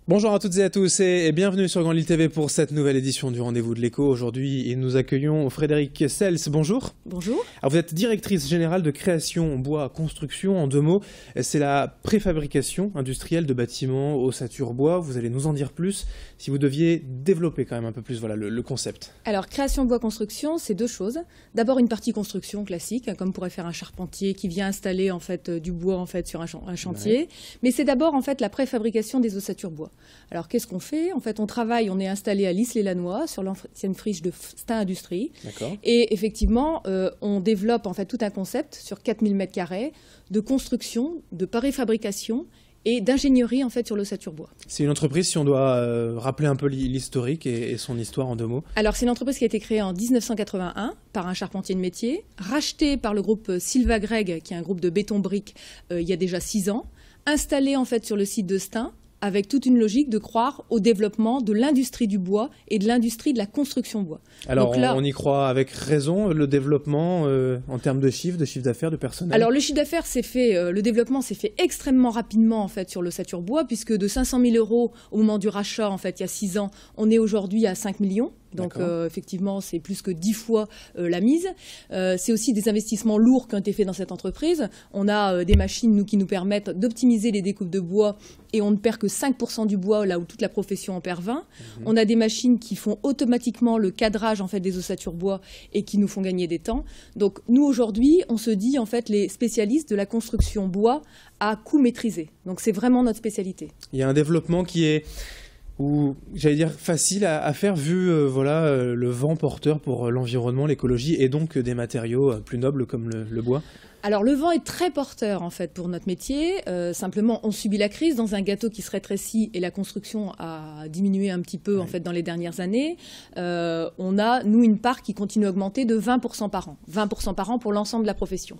Bonjour à toutes et à tous et bienvenue sur Grand Lille TV pour cette nouvelle édition du Rendez-vous de l'écho. Aujourd'hui, nous accueillons Frédérique Sels. Bonjour. Bonjour. Alors, vous êtes directrice générale de création bois construction. En deux mots, c'est la préfabrication industrielle de bâtiments ossature bois. Vous allez nous en dire plus si vous deviez développer quand même un peu plus le concept. Alors, création bois construction, c'est deux choses. D'abord, une partie construction classique, comme pourrait faire un charpentier qui vient installer en fait du bois en fait sur un chantier. Ouais. Mais c'est d'abord en fait la préfabrication des ossatures bois. Alors, qu'est-ce qu'on fait? En fait, on est installé à Lys-les-Lannoy, sur l'ancienne friche de Stein Industrie. Et effectivement, on développe en fait tout un concept sur 4000 m² de construction, de préfabrication et d'ingénierie en fait sur l'ossature bois. C'est une entreprise, si on doit rappeler un peu l'historique et son histoire en deux mots. Alors, c'est une entreprise qui a été créée en 1981 par un charpentier de métier, rachetée par le groupe Sylva Greg, qui est un groupe de béton-briques, il y a déjà 6 ans, installée en fait sur le site de Stein, avec toute une logique de croire au développement de l'industrie du bois et de l'industrie de la construction bois. Alors, donc là, on y croit avec raison, le développement en termes de chiffre d'affaires, de personnel? Alors, le chiffre d'affaires le développement s'est fait extrêmement rapidement en fait sur l'ossature bois, puisque de 500 000 € au moment du rachat, en fait, il y a 6 ans, on est aujourd'hui à 5 millions. Donc effectivement, c'est plus que 10 fois la mise. C'est aussi des investissements lourds qui ont été faits dans cette entreprise. On a des machines qui nous permettent d'optimiser les découpes de bois et on ne perd que 5% du bois là où toute la profession en perd 20. On a des machines qui font automatiquement le cadrage en fait des ossatures bois et qui nous font gagner des temps. Donc nous aujourd'hui, on se dit en fait les spécialistes de la construction bois à coût maîtrisé. Donc c'est vraiment notre spécialité. Il y a un développement qui est j'allais dire facile à faire vu le vent porteur pour l'environnement, l'écologie et donc des matériaux plus nobles comme le bois. Alors le vent est très porteur en fait pour notre métier, simplement on subit la crise dans un gâteau qui se rétrécit et la construction a diminué un petit peu en fait dans les dernières années. On a nous une part qui continue à augmenter de 20% par an, 20% par an pour l'ensemble de la profession.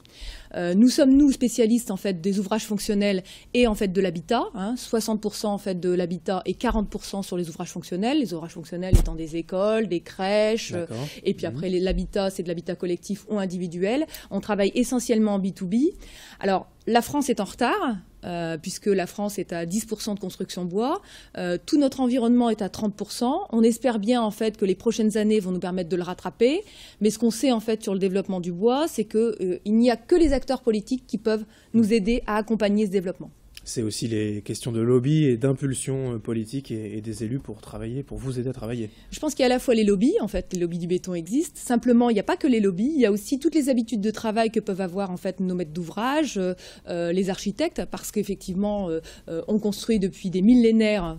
Nous sommes spécialistes en fait des ouvrages fonctionnels et en fait de l'habitat, 60% en fait de l'habitat et 40% sur les ouvrages fonctionnels. Les ouvrages fonctionnels étant des écoles, des crèches, et puis après l'habitat c'est de l'habitat collectif ou individuel. On travaille essentiellement en B2B. Alors, la France est en retard, puisque la France est à 10% de construction bois. Tout notre environnement est à 30%. On espère bien, en fait, que les prochaines années vont nous permettre de le rattraper. Mais ce qu'on sait, en fait, sur le développement du bois, c'est qu'il n'y a que les acteurs politiques qui peuvent nous aider à accompagner ce développement. C'est aussi les questions de lobby et d'impulsion politique et des élus pour vous aider à travailler. Je pense qu'il y a à la fois les lobbies, en fait, les lobbies du béton existent. Simplement, il n'y a pas que les lobbies, il y a aussi toutes les habitudes de travail que peuvent avoir en fait nos maîtres d'ouvrage, les architectes, parce qu'effectivement, on construit depuis des millénaires,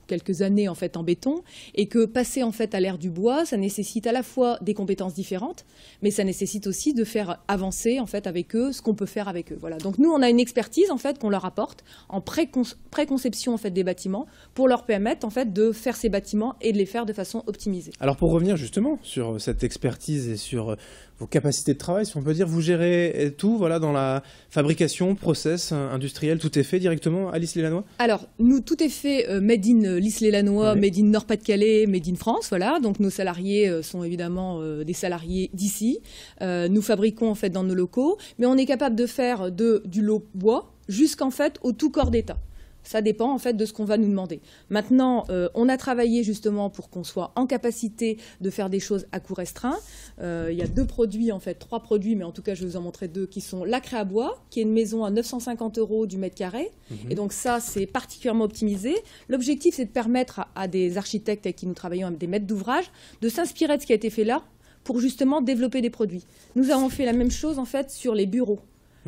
quelques années en fait en béton, et que passer en fait à l'ère du bois, ça nécessite à la fois des compétences différentes, mais ça nécessite aussi de faire avancer en fait avec eux ce qu'on peut faire avec eux. Voilà. Donc nous, on a une expertise en fait qu'on leur apporte en préconception en fait des bâtiments pour leur permettre en fait de faire ces bâtiments et de les faire de façon optimisée. Alors pour revenir justement sur cette expertise et sur vos capacités de travail, si on peut dire, vous gérez tout dans la fabrication, process industriel, tout est fait directement à Lys-les-Lannoy? Alors nous, tout est fait made in Lys-les-Lannoy, made in Nord-Pas-de-Calais, made in France, voilà. Donc nos salariés sont évidemment des salariés d'ici. Nous fabriquons en fait dans nos locaux, mais on est capable de faire du lot bois jusqu'en fait au tout corps d'état. Ça dépend en fait de ce qu'on va nous demander. Maintenant, on a travaillé justement pour qu'on soit en capacité de faire des choses à coût restreint. Il y a 2 produits, en fait 3 produits, mais en tout cas je vais vous en montrer 2, qui sont la Créabois, qui est une maison à 950 € du mètre carré. Et donc ça, c'est particulièrement optimisé. L'objectif, c'est de permettre à des architectes avec qui nous travaillons, à des maîtres d'ouvrage, de s'inspirer de ce qui a été fait là pour justement développer des produits. Nous avons fait la même chose en fait sur les bureaux.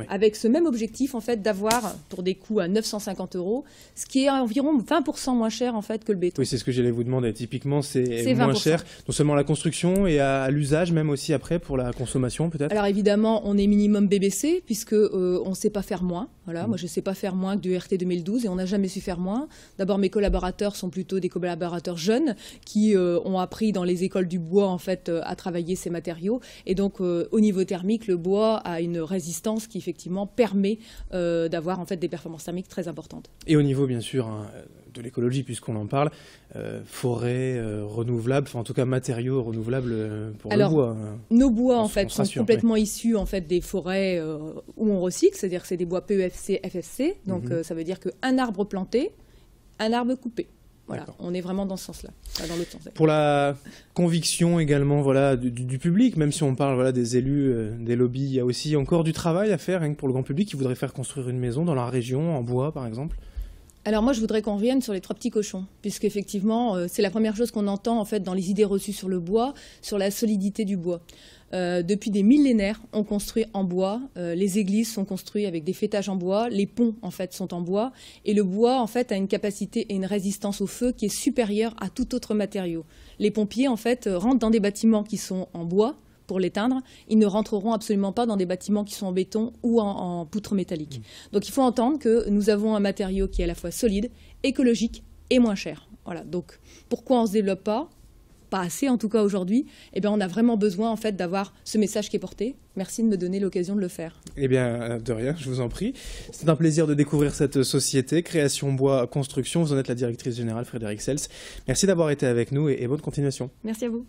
Avec ce même objectif en fait d'avoir pour des coûts à 950 €, ce qui est environ 20% moins cher en fait que le béton. Oui, c'est ce que j'allais vous demander. Typiquement, c'est moins cher, non seulement à la construction et à l'usage, même aussi après pour la consommation peut-être. Alors évidemment, on est minimum BBC puisque on ne sait pas faire moins. Voilà, moi je ne sais pas faire moins que du RT 2012 et on n'a jamais su faire moins. D'abord, mes collaborateurs sont plutôt des collaborateurs jeunes qui ont appris dans les écoles du bois en fait à travailler ces matériaux et donc au niveau thermique, le bois a une résistance qui effectivement permet d'avoir en fait des performances thermiques très importantes. Et au niveau bien sûr de l'écologie puisqu'on en parle, forêts renouvelables, enfin en tout cas matériaux renouvelables pour le bois. Nos bois en fait sont complètement issus en fait des forêts où on recycle, c'est-à-dire que c'est des bois PEFC, FSC, donc ça veut dire qu'un arbre planté un arbre coupé. Voilà, on est vraiment dans ce sens-là, pas dans l'autre sens. Pour la conviction également voilà, du public, même si on parle voilà, des élus, des lobbies, il y a aussi encore du travail à faire hein, pour le grand public qui voudrait faire construire une maison dans la région, en bois par exemple. Alors moi, je voudrais qu'on revienne sur les 3 petits cochons, puisqu'effectivement, c'est la première chose qu'on entend en fait dans les idées reçues sur le bois, sur la solidité du bois. Depuis des millénaires, on construit en bois. Les églises sont construites avec des faîtages en bois. Les ponts, en fait, sont en bois. Et le bois, en fait, a une capacité et une résistance au feu qui est supérieure à tout autre matériau. Les pompiers, en fait, rentrent dans des bâtiments qui sont en bois pour l'éteindre. Ils ne rentreront absolument pas dans des bâtiments qui sont en béton ou en poutre métallique. Donc, il faut entendre que nous avons un matériau qui est à la fois solide, écologique et moins cher. Voilà. Donc, pourquoi on ne se développe pas assez en tout cas aujourd'hui, eh bien on a vraiment besoin en fait d'avoir ce message qui est porté. Merci de me donner l'occasion de le faire. Eh bien de rien, je vous en prie. C'est un plaisir de découvrir cette société, Création Bois Construction. Vous en êtes la directrice générale Frédérique Sels. Merci d'avoir été avec nous et bonne continuation. Merci à vous.